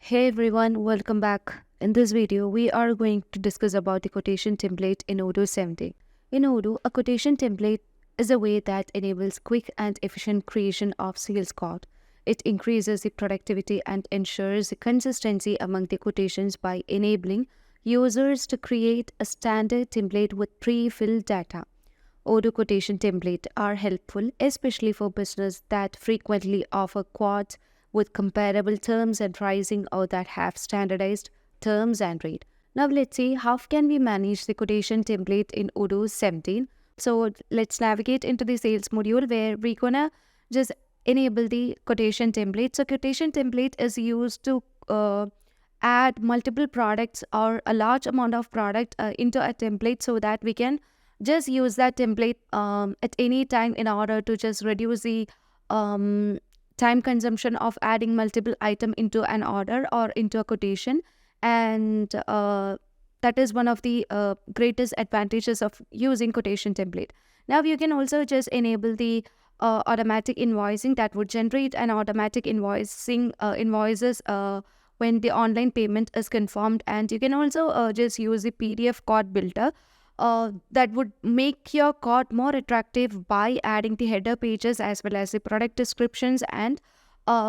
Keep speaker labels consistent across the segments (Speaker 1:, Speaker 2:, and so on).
Speaker 1: Hey everyone, welcome back. In this video, we are going to discuss about the quotation template in Odoo 17. In Odoo, a quotation template is a way that enables quick and efficient creation of sales quote. It increases the productivity and ensures the consistency among the quotations by enabling users to create a standard template with pre-filled data. Odoo quotation templates are helpful, especially for business that frequently offer quotes with comparable terms and pricing or that have standardized terms and rate. Now let's see how can we manage the quotation template in Odoo 17. So let's navigate into the sales module where we're gonna just enable the quotation template. So quotation template is used to add multiple products or a large amount of product into a template so that we can just use that template at any time in order to just reduce the time consumption of adding multiple item into an order or into a quotation. And that is one of the greatest advantages of using quotation template. Now you can also just enable the automatic invoicing that would generate an automatic invoices when the online payment is confirmed. And you can also just use the PDF code builder that would make your cart more attractive by adding the header pages as well as the product descriptions and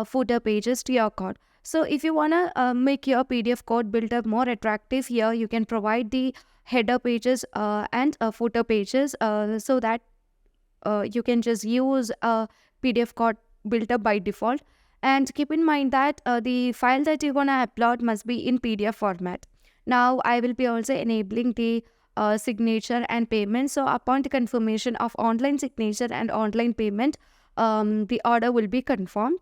Speaker 1: footer pages to your cart. So if you want to make your PDF code builder more attractive, here you can provide the header pages and footer pages so that you can just use a PDF code builder by default. And keep in mind that the file that you're going to upload must be in PDF format. Now I will be also enabling the signature and payment. So upon the confirmation of online signature and online payment, the order will be confirmed.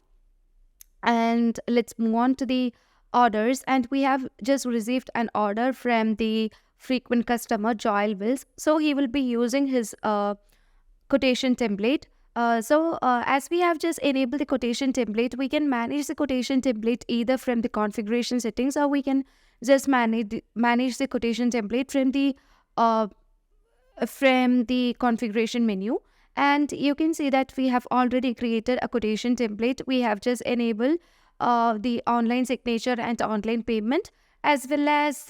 Speaker 1: And let's move on to the orders. And we have just received an order from the frequent customer Joel Wills. So he will be using his quotation template. As we have just enabled the quotation template, we can manage the quotation template either from the configuration settings, or we can just manage the quotation template from the configuration menu. And you can see that we have already created a quotation template. We have just enabled the online signature and online payment, as well as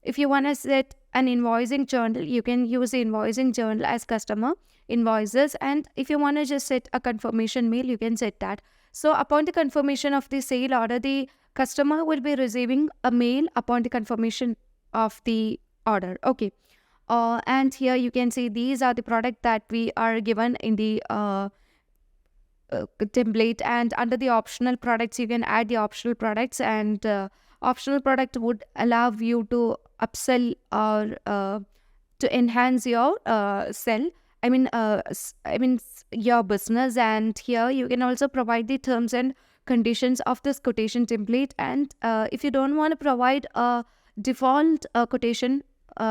Speaker 1: if you want to set an invoicing journal, you can use the invoicing journal as customer invoices. And if you want to just set a confirmation mail, you can set that. So upon the confirmation of the sale order, the customer will be receiving a mail upon the confirmation of the order. Okay. And here you can see these are the product that we are given in the template, and under the optional products you can add the optional products, and optional product would allow you to upsell or to enhance your sell. Your business. And here you can also provide the terms and conditions of this quotation template. And if you don't want to provide a default quotation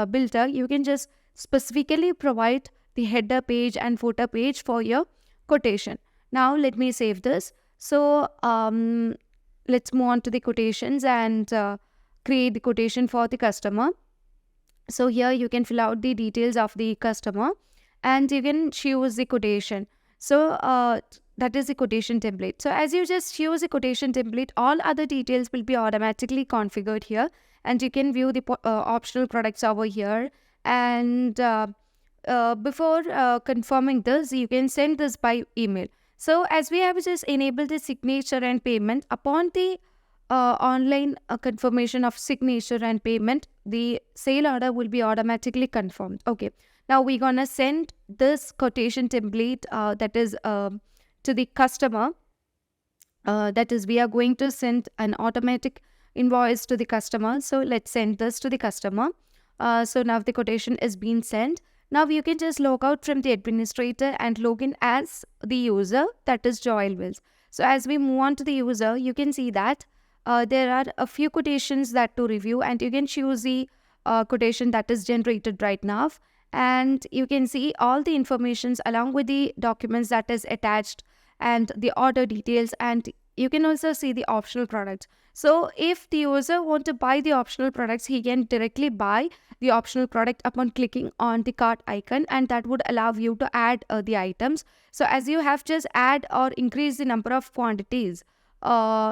Speaker 1: builder, you can just specifically provide the header page and footer page for your quotation. Now let me save this. So let's move on to the quotations and create the quotation for the customer. So here you can fill out the details of the customer and you can choose the quotation. So that is the quotation template. So as you just choose the quotation template, all other details will be automatically configured here, and you can view the optional products over here. And before confirming this, you can send this by email. So as we have just enabled the signature and payment, upon the online confirmation of signature and payment, the sale order will be automatically confirmed. Okay. Now we're gonna send this quotation template that is to the customer. That is, we are going to send an automatic invoice to the customer. So let's send this to the customer. So now the quotation is being sent. Now you can just log out from the administrator and log in as the user, that is Joel Wills. So as we move on to the user, you can see that there are a few quotations that to review, and you can choose the quotation that is generated right now. And you can see all the informations along with the documents that is attached and the order details, and you can also see the optional products. So if the user want to buy the optional products, he can directly buy the optional product upon clicking on the cart icon, and that would allow you to add the items. So as you have just add or increase the number of quantities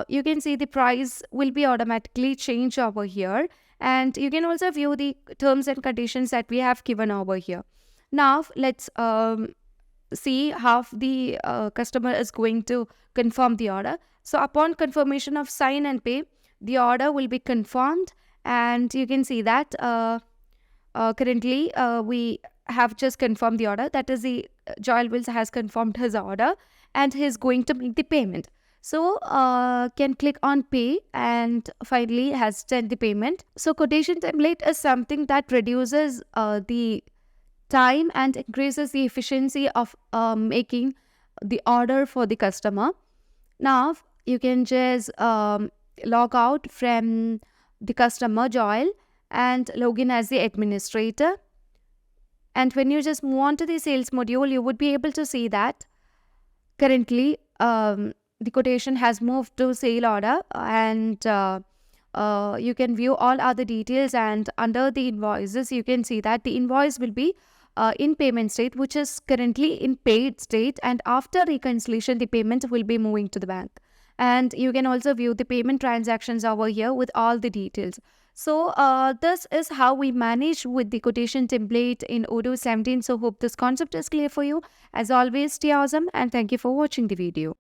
Speaker 1: you can see the price will be automatically changed over here, and you can also view the terms and conditions that we have given over here. Now let's see how the customer is going to confirm the order. So upon confirmation of sign and pay, the order will be confirmed, and you can see that currently we have just confirmed the order. That is, the Joel Wills has confirmed his order and he is going to make the payment. So can click on pay, and finally has sent the payment. So quotation template is something that reduces the time and increases the efficiency of making the order for the customer. Now you can just log out from the customer Joel and log in as the administrator. And when you just move on to the sales module, you would be able to see that currently the quotation has moved to sale order, and you can view all other details, and under the invoices you can see that the invoice will be in payment state, which is currently in paid state, and after reconciliation the payment will be moving to the bank. And you can also view the payment transactions over here with all the details. So this is how we manage with the quotation template in Odoo 17. So hope this concept is clear for you. As always, stay awesome, and thank you for watching the video.